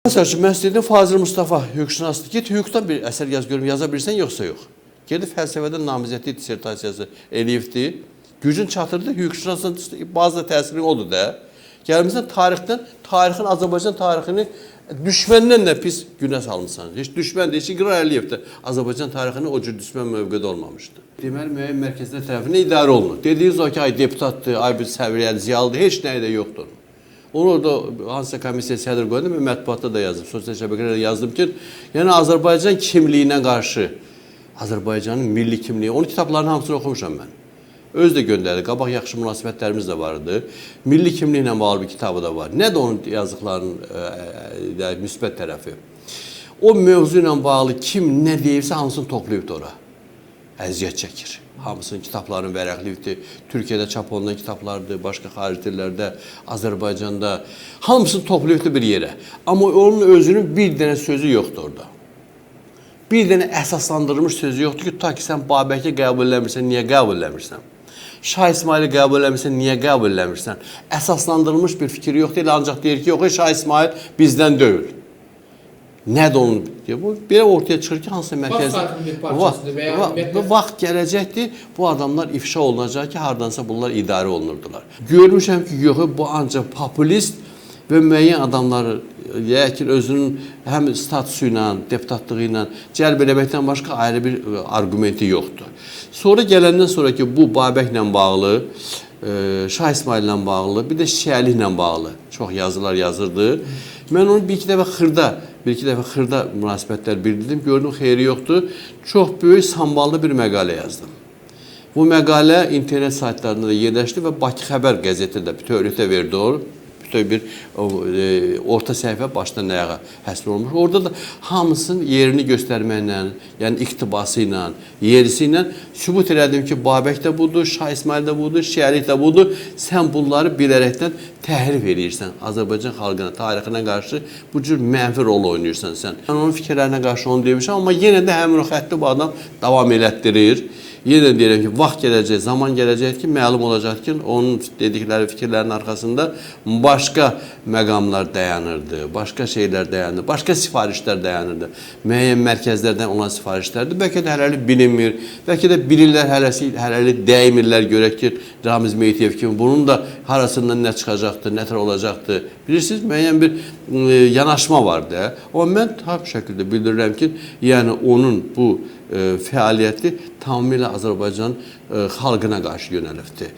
Məsəl üçün, mən istəyirdim Fazil Mustafa hüquqşünaslı, git hüquqdan bir əsər yaz görüm, yaza bilirsən yoxsa yox. Gedib fəlsəfədən namizədli dissertasiyası eləyibdi. Gücün çatırdı, hüquqşünasın bazı təsiri odur da. Gəlmişsən tarixdən, Azərbaycan tarixini düşməndən də pis günə salmışsan. Heç düşmən deyil ki, İqrar Əliyev də Azərbaycan tarixini o cür düşmən mövqedə olmamışdı. Deməli, müəyyən mərkəzlər tərəfindən idarə olunur. Dediyiniz o ki, ay deputatdır, ay bir səviyyəli, ziyalıdır, heç nəyi də yoxdur. Onu orada hansısa komissiya sədr qoydum, və mətbuatda da yazdım, sosial şəbəkələrdə yazdım ki, yəni Azərbaycan kimliyinə qarşı, Azərbaycanın milli kimliyi, onun kitablarının hamısını oxumuşam mən. Öz də göndərdi, qabaq yaxşı münasibətlərimiz də vardı. Milli kimliklə bağlı bir kitabı da var. Nədir onun yazdıqlarının müsbət tərəfi? O mövzu ilə bağlı kim nə deyirsə hamısını toplayıbdır ora. Əziyyət çəkir. Hamısının kitablarını vərəqliyibdir. Türkiyədə çap olunan kitablardır, başqa xarici dillərdə, Azərbaycanda. Hamısını toplayıbdır bir yerə. Amma onun özünün bir dənə sözü yoxdur orada. Bir dənə əsaslandırılmış sözü yoxdur ki, ta ki sən Babəki qəbul eləmirsən, niyə qəbul eləmirsən? Şah İsmaili qəbul eləmirsən, niyə qəbul eləmirsən? Əsaslandırılmış bir fikir yoxdur, elə ancaq deyir ki, yox, Şah İsmail bizdən deyil. Nədir onun? Belə ortaya çıxır ki, hansısa mərkəzdə vaxt gələcəkdir, bu adamlar ifşa olunacaq ki, hardansa bunlar idarə olunurdular. Görmüşəm ki, yox, bu ancaq populist və müəyyən adamları yəqin özünün həm statusu ilə, deputatlığı ilə cəlb eləməkdən başqa ayrı bir argumenti yoxdur. Sonra gələndən sonra ki, bu Babəklə bağlı, Şah İsmaillə bağlı, bir də Şiəliklə bağlı çox yazılar yazırdı. Mən onu bir iki dəfə xırda münasibətlər bildirdim, gördüm xeyri yoxdur. Çox böyük samballı bir məqalə yazdım. Bu məqalə internet saytlarında da yerləşdi və Bakı Xəbər qəzeti də bütövlükdə verdi o. Bir orta səhifə başdan ayağa həsr olunmuş. Orada da hamısının yerini göstərməklə, yəni iqtibası ilə, yerisi ilə sübut elədim ki, Babək də budur, Şah İsmail də budur, Şiəlik də budur. Sən bunları bilərəkdən təhrif edirsən. Azərbaycan xalqına, tarixinə qarşı bu cür mənfi rol oynayırsan sən. Mən onun fikirlərinə qarşı onu demişəm, amma yenə də həmin o xətti bu adam davam elətdirir. Yenə deyirəm ki, vaxt gələcək, zaman gələcək ki, məlum olacaq ki, onun dedikləri fikirlərin arxasında başqa məqamlar dayanırdı, başqa şeylər dayanırdı, başqa sifarişlər dayanırdı. Müəyyən mərkəzlərdən olan sifarişlərdir. Bəlkə də hələlik bilinmir, bəlkə də bilirlər, hələlik dəymirlər görək ki, Ramiz Meytiyev kimi bunun da harasından nə çıxacaqdır, nə tər olacaqdır. Bilirsiniz, müəyyən bir yanaşma vardı. Amma mən tam şəkildə bildirirəm ki, yəni onun bu fəaliyyəti tamamilə Azərbaycan xalqına qarşı yönəlibdir.